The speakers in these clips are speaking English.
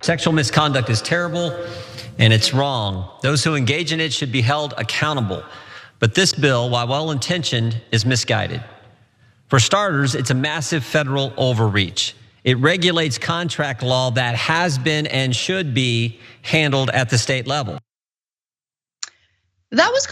Sexual misconduct is terrible and it's wrong. Those who engage in it should be held accountable. But this bill, while well-intentioned, is misguided. For starters, it's a massive federal overreach. It regulates contract law that has been and should be handled at the state level. That was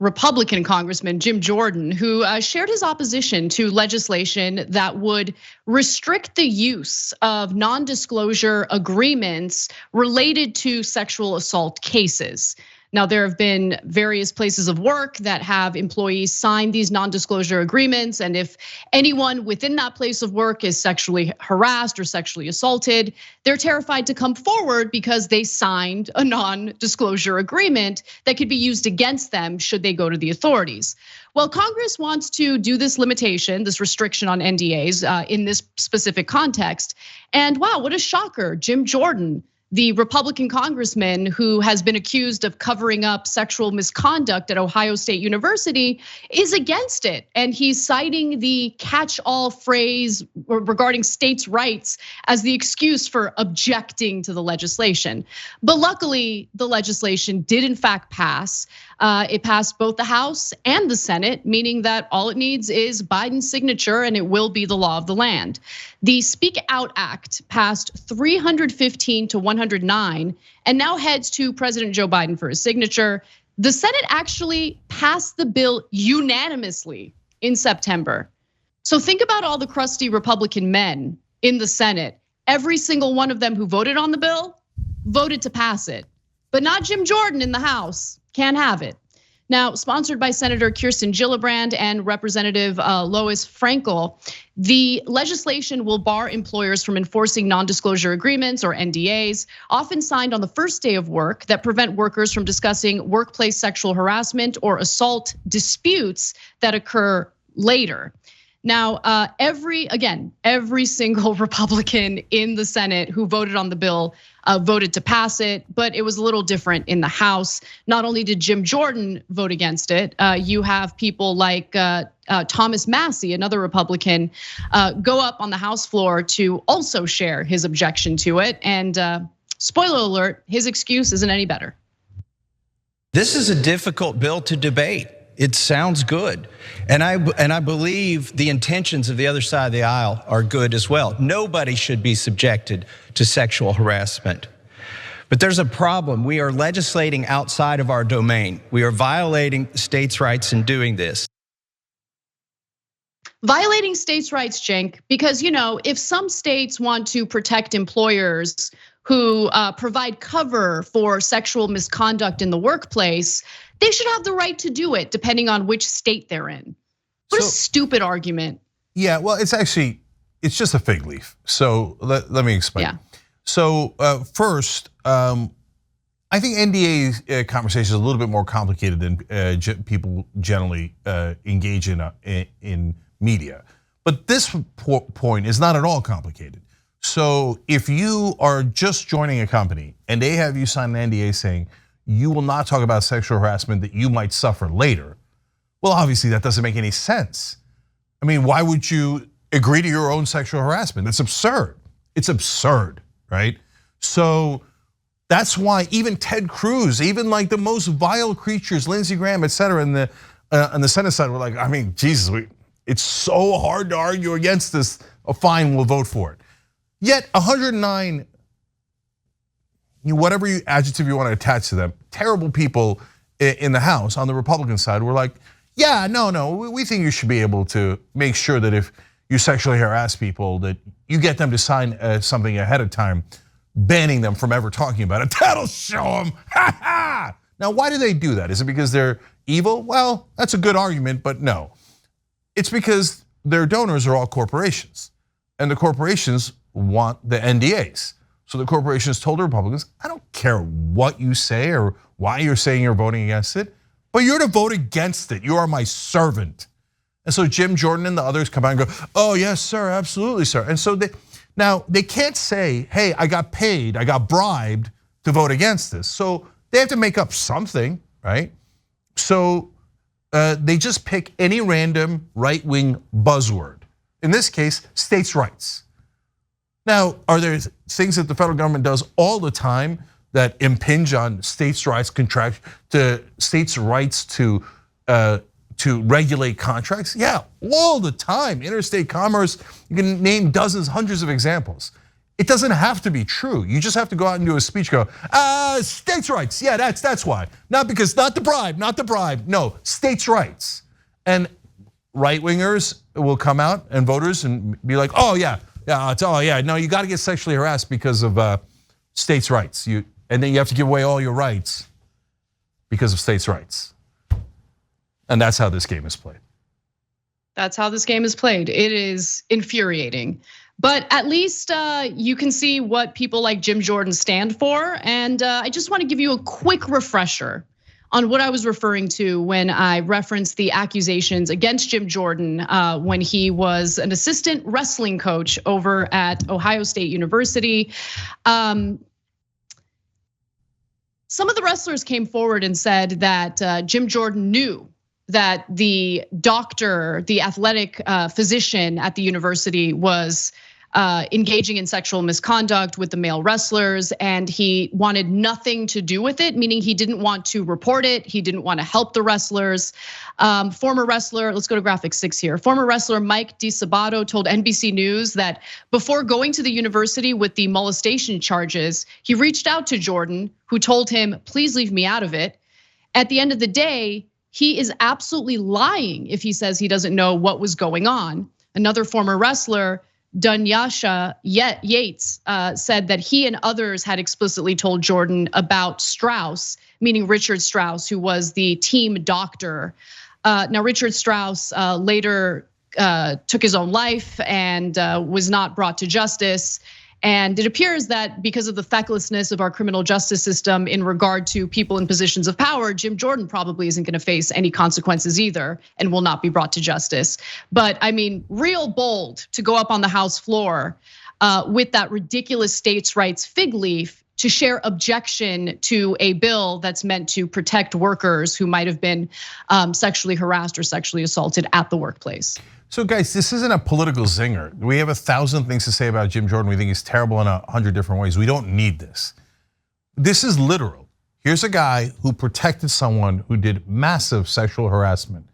Republican Congressman Jim Jordan, who shared his opposition to legislation that would restrict the use of non-disclosure agreements related to sexual assault cases. Now, there have been various places of work that have employees sign these non-disclosure agreements. And if anyone within that place of work is sexually harassed or sexually assaulted, they're terrified to come forward because they signed a non-disclosure agreement that could be used against them should they go to the authorities. Well, Congress wants to do this limitation, this restriction on NDAs in this specific context. And wow, what a shocker, Jim Jordan, the Republican congressman who has been accused of covering up sexual misconduct at Ohio State University, is against it. And he's citing the catch-all phrase regarding states' rights as the excuse for objecting to the legislation. But luckily, the legislation did in fact pass. It passed both the House and the Senate, meaning that all it needs is Biden's signature and it will be the law of the land. The Speak Out Act passed 315 to 109 and now heads to President Joe Biden for his signature. The Senate actually passed the bill unanimously in September. So think about all the crusty Republican men in the Senate. Every single one of them who voted on the bill voted to pass it, but not Jim Jordan in the House. Can't have it. Now, sponsored by Senator Kirsten Gillibrand and Representative Lois Frankel, the legislation will bar employers from enforcing non-disclosure agreements or NDAs, often signed on the first day of work, that prevent workers from discussing workplace sexual harassment or assault disputes that occur later. Now, every single Republican in the Senate who voted on the bill voted to pass it, but it was a little different in the House. Not only did Jim Jordan vote against it, you have people like Thomas Massie, another Republican, go up on the House floor to also share his objection to it. And spoiler alert, his excuse isn't any better. This is a difficult bill to debate. It sounds good. And I believe the intentions of the other side of the aisle are good as well. Nobody should be subjected to sexual harassment. But there's a problem. We are legislating outside of our domain. We are violating states' rights in doing this. Violating states' rights, Cenk, because if some states want to protect employers who provide cover for sexual misconduct in the workplace, they should have the right to do it depending on which state they're in. What a stupid argument. Yeah, well, it's just a fig leaf. So let me explain. Yeah. So first, I think NDA conversation is a little bit more complicated than people generally engage in media. But this point is not at all complicated. So if you are just joining a company and they have you sign an NDA saying you will not talk about sexual harassment that you might suffer later, well, obviously that doesn't make any sense. I mean, why would you agree to your own sexual harassment? It's absurd. It's absurd, right? So that's why even Ted Cruz, even like the most vile creatures, Lindsey Graham, et cetera, on the Senate side were like, I mean, Jesus, it's so hard to argue against this. Fine, we'll vote for it. Yet 109, whatever adjective you want to attach to them, terrible people in the House on the Republican side were like, yeah, no, we think you should be able to make sure that if you sexually harass people, that you get them to sign something ahead of time, banning them from ever talking about it. That'll show them. Ha ha! Now, why do they do that? Is it because they're evil? Well, that's a good argument, but no. It's because their donors are all corporations, and the corporations want the NDAs. So the corporations told the Republicans, I don't care what you say or why you're saying you're voting against it, but you're to vote against it. You are my servant. And so Jim Jordan and the others come out and go, oh yes, sir, absolutely, sir. And so they can't say, hey, I got paid, I got bribed to vote against this. So they have to make up something, right? So they just pick any random right-wing buzzword. In this case, states' rights. Now, are there things that the federal government does all the time that impinge on states' rights to regulate contracts? Yeah, all the time. Interstate commerce, you can name dozens, hundreds of examples. It doesn't have to be true. You just have to go out and do a speech, go, states' rights, yeah, that's why. Not the bribe, no, states' rights. And right-wingers will come out and voters and be like, no, you gotta get sexually harassed because of states' rights. And then you have to give away all your rights because of states' rights. And that's how this game is played. That's how this game is played. It is infuriating. But at least you can see what people like Jim Jordan stand for. And I just want to give you a quick refresher on what I was referring to when I referenced the accusations against Jim Jordan when he was an assistant wrestling coach over at Ohio State University. Some of the wrestlers came forward and said that Jim Jordan knew that the doctor, the athletic physician at the university was engaging in sexual misconduct with the male wrestlers, and he wanted nothing to do with it, meaning he didn't want to report it, he didn't want to help the wrestlers. Former wrestler, let's go to graphic 6 here. Former wrestler Mike DiSabato told NBC News that before going to the university with the molestation charges, he reached out to Jordan, who told him, please leave me out of it. At the end of the day, he is absolutely lying if he says he doesn't know what was going on. Another former wrestler, Dunyasha Yates, said that he and others had explicitly told Jordan about Strauss, meaning Richard Strauss, who was the team doctor. Now, Richard Strauss later took his own life and was not brought to justice. And it appears that because of the fecklessness of our criminal justice system in regard to people in positions of power, Jim Jordan probably isn't gonna face any consequences either and will not be brought to justice. But I mean, real bold to go up on the House floor with that ridiculous states' rights fig leaf to share objection to a bill that's meant to protect workers who might have been sexually harassed or sexually assaulted at the workplace. So guys, this isn't a political zinger. We have 1,000 things to say about Jim Jordan. We think he's terrible in 100 different ways. We don't need this. This is literal. Here's a guy who protected someone who did massive sexual harassment.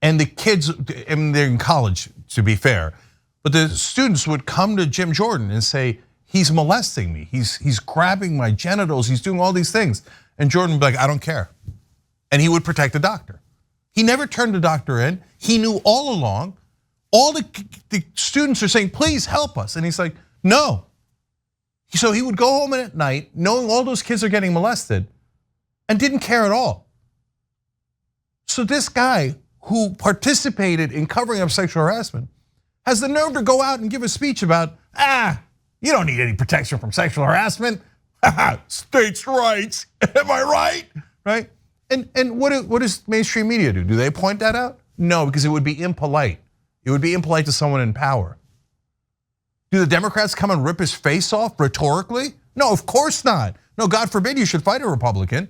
And the kids, I mean, they're in college, to be fair, but the students would come to Jim Jordan and say, he's molesting me, he's grabbing my genitals, he's doing all these things. And Jordan would be like, I don't care. And he would protect the doctor. He never turned the doctor in. He knew all along. All the students are saying, please help us. And he's like, no. So he would go home at night knowing all those kids are getting molested and didn't care at all. So this guy who participated in covering up sexual harassment has the nerve to go out and give a speech about, you don't need any protection from sexual harassment. States' rights, am I right? Right? And what does mainstream media do? Do they point that out? No, because it would be impolite. It would be impolite to someone in power. Do the Democrats come and rip his face off rhetorically? No, of course not. No, God forbid you should fight a Republican. And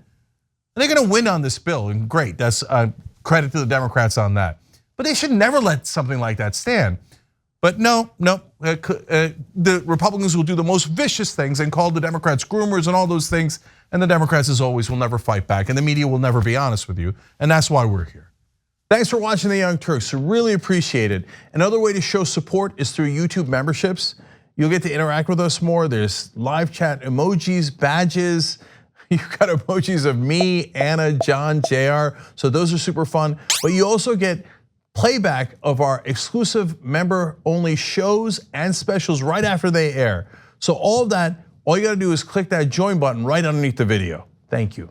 they're gonna win on this bill, and great, that's credit to the Democrats on that. But they should never let something like that stand. But no, the Republicans will do the most vicious things and call the Democrats groomers and all those things. And the Democrats, as always, will never fight back. And the media will never be honest with you. And that's why we're here. Thanks for watching the Young Turks, really appreciate it. Another way to show support is through YouTube memberships. You'll get to interact with us more. There's live chat emojis, badges. You've got emojis of me, Anna, John, JR. So those are super fun. But you also get playback of our exclusive member-only shows and specials right after they air. So all of that, all you gotta do is click that join button right underneath the video. Thank you.